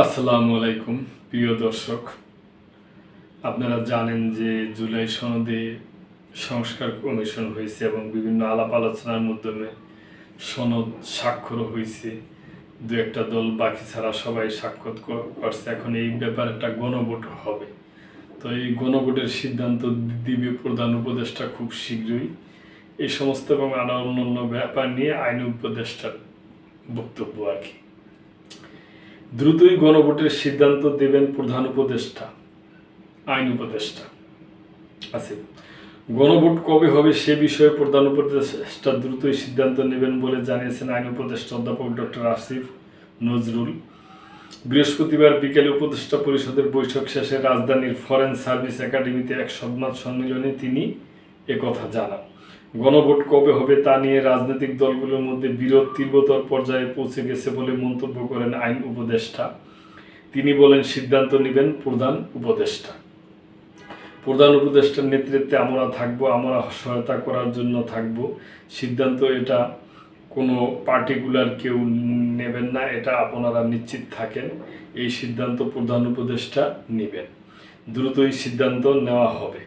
আসসালামু আলাইকুম প্রিয় দর্শক, আপনারা জানেন যে জুলাই সনদে সংস্কার কমিশন হয়েছে এবং বিভিন্ন আলাপ আলোচনার মাধ্যমে সনদ স্বাক্ষর হয়েছে। দু একটা দল বাকি ছাড়া সবাই স্বাক্ষর করছে। এখন এই ব্যাপারে একটা গণভোট হবে। তো এই গণভোটের সিদ্ধান্ত দিবে প্রধান উপদেষ্টা খুব শীঘ্রই। এই সমস্ত এবং আরো অন্যান্য ব্যাপার নিয়ে আইন উপদেষ্টার বক্তব্য আর কি। দ্রুতই গণভোটের সিদ্ধান্ত দেবেন প্রধান উপদেষ্টা, আইন উপদেষ্টা আসিফ। গণভোট কবে হবে সে বিষয়ে প্রধান উপদেষ্টা দ্রুতই সিদ্ধান্ত নেবেন বলে জানিয়েছেন আইন উপদেষ্টা অধ্যাপক ডক্টর আসিফ নজরুল। বৃহস্পতিবার বিকেলে উপদেষ্টা পরিষদের বৈঠক শেষে রাজধানীর ফরেন সার্ভিস একাডেমিতে এক সংবাদ সম্মেলনে তিনি একথা জানান। গণভোট কবে হবে তা নিয়ে রাজনৈতিক দলগুলোর মধ্যে বিরোধ তীব্রতর পর্যায়ে পৌঁছে গেছে বলে মন্তব্য করেন আইন উপদেষ্টা। তিনি বলেন, সিদ্ধান্ত নেবেন প্রধান উপদেষ্টা। প্রধান উপদেষ্টার নেতৃত্বে আমরা থাকব, আমরা সহায়তা করার জন্য থাকব। সিদ্ধান্ত এটা কোনো পার্টিকুলার কেউ নেবেন না, এটা আপনারা নিশ্চিত থাকেন। এই সিদ্ধান্ত প্রধান উপদেষ্টা নেবেন, দ্রুতই সিদ্ধান্ত নেওয়া হবে।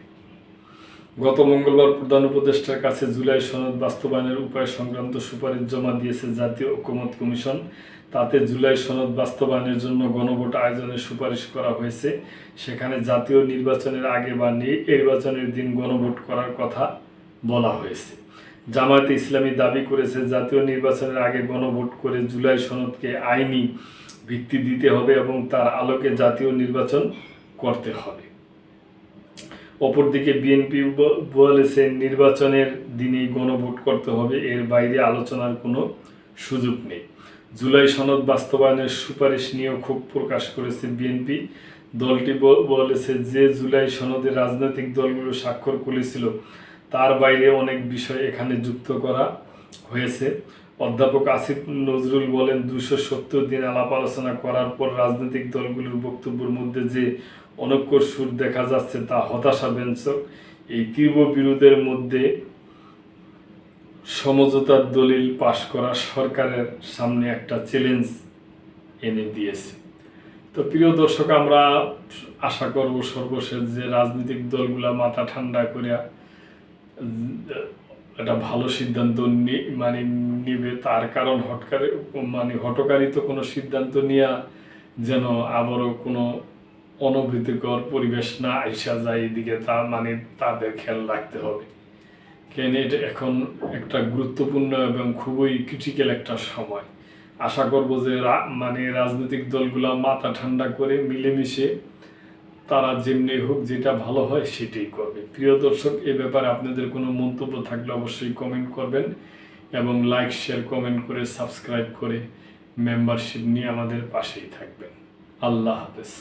গত মঙ্গলবার প্রধান উপদেষ্টার কাছে জুলাই সনদ বাস্তবায়নের উপায় সংক্রান্ত সুপারিশ জমা দিয়েছে জাতীয় ঐকমত্য কমিশন। তাতে জুলাই সনদ বাস্তবায়নের জন্য গণভোট আয়োজনের সুপারিশ করা হয়েছে। সেখানে জাতীয় নির্বাচনের আগে বা নির্বাচনের দিন গণভোট করার কথা বলা হয়েছে। জামায়াতে ইসলামী দাবি করেছে, জাতীয় নির্বাচনের আগে গণভোট করে জুলাই সনদকে আইনি ভিত্তি দিতে হবে এবং তার আলোকে জাতীয় নির্বাচন করতে হবে। অপরদিকে বিএনপি বলেছে, নির্বাচনের দিনেই গণভোট করতে হবে, এর বাইরে আলোচনার কোনো সুযোগ নেই। জুলাই সনদ বাস্তবায়নের সুপারিশ নিয়েও ক্ষোভ প্রকাশ করেছে বিএনপি। দলটি বলেছে যে জুলাই সনদে রাজনৈতিক দলগুলো স্বাক্ষর করেছিল তার বাইরে অনেক বিষয় এখানে যুক্ত করা হয়েছে। অধ্যাপক আসিফ নজরুল বলেন, 270 দিন আলাপ আলোচনা করার পর রাজনৈতিক দলগুলোর বক্তব্যের মধ্যে যে অনৈক্যর সুর দেখা যাচ্ছে তা হতাশাব্যঞ্জক। এই তীব্র বিরোধের মধ্যে সমঝোতার দলিল পাশ করা সরকারের সামনে একটা চ্যালেঞ্জ এনে দিয়েছে। তো প্রিয় দর্শক, আমরা আশা করব সর্বশেষ যে রাজনৈতিক দলগুলা মাথা ঠান্ডা করিয়া একটা ভালো সিদ্ধান্ত নিবে। তার কারণ হঠকারিত কোনো সিদ্ধান্ত নেওয়া যেন আবারও কোনো অনভীতিকর পরিবেশ না আইসা যায়, এদিকে তাদের খেয়াল রাখতে হবে। কেন এটা এখন একটা গুরুত্বপূর্ণ এবং খুবই ক্রিটিক্যাল একটা সময়। আশা করব যে রাজনৈতিক দলগুলা মাথা ঠান্ডা করে মিলেমিশে তারা যেমনি হোক যেটা ভালো হয় সেটাই করবে। প্রিয় দর্শক, এ ব্যাপারে আপনাদের কোনো মন্তব্য থাকলে অবশ্যই কমেন্ট করবেন এবং লাইক, শেয়ার, কমেন্ট করে সাবস্ক্রাইব করে মেম্বারশিপ নিয়ে আমাদের পাশেই থাকবেন। আল্লাহ হাফেজ।